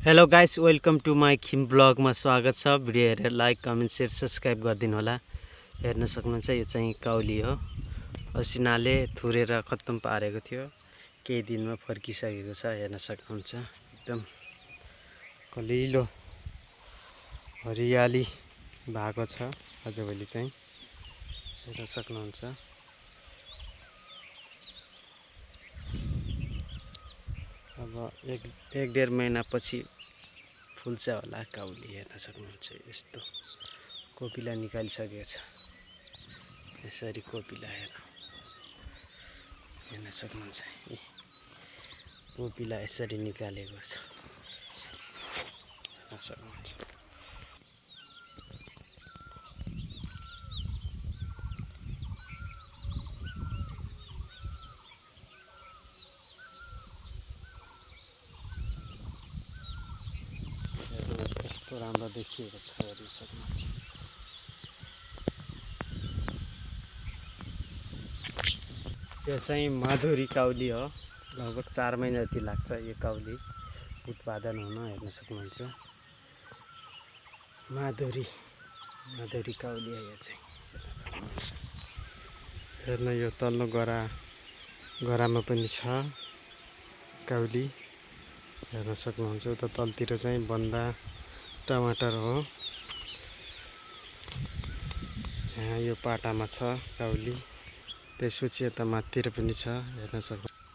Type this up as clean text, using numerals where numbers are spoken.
Hello guys, welcome to my खिम blog में स्वागत छ। भिडियो हेरेर लाइक कमेन्ट शेयर सब्सक्राइब गरिदिनु होला। हेर्न सक्नुहुन्छ यो चाहिँ काउली हो। असिनाले थुरेर खत्तम पारेको थियो, केही दिनमा फर्किसकेको छ। हेर्न सक्नुहुन्छ एकदम कलिलो हरियाली भएको छ आजभोलि चाहिँ। हेर्न सक्नुहुन्छ अब एक डेढ महिना पछि फुल्छ होला काउली। हेर्न सक्नुहुन्छ यस्तो कोपिला निकालिसकेको छ। यसरी कोपिला हेर्न सक्नुहुन्छ कोपिला यसरी निकालेको छ। हेर्न सक्नुहुन्छ कस्तो राम्रो देखिएको छ। हेर्न सक्नुहुन्छ यो चाहिँ माधुरी काउली हो। लगभग 4 महिना जति लाग्छ यो काउली उत्पादन हुन। हेर्न सक्नुहुन्छ माधुरी काउली हो यो चाहिँ। हेर्न सक्नुहुन्छ हेर्न यो तल्लो गरामा पनि छ काउली। हेर्न सक्नुहुन्छ उता तलतिर चाहिँ बन्दा टमाटर हो। यहाँ यो पाटामा छ काउली। त्यसपछि यता माथितिर पनि छ। हेर्न सक्नुहुन्छ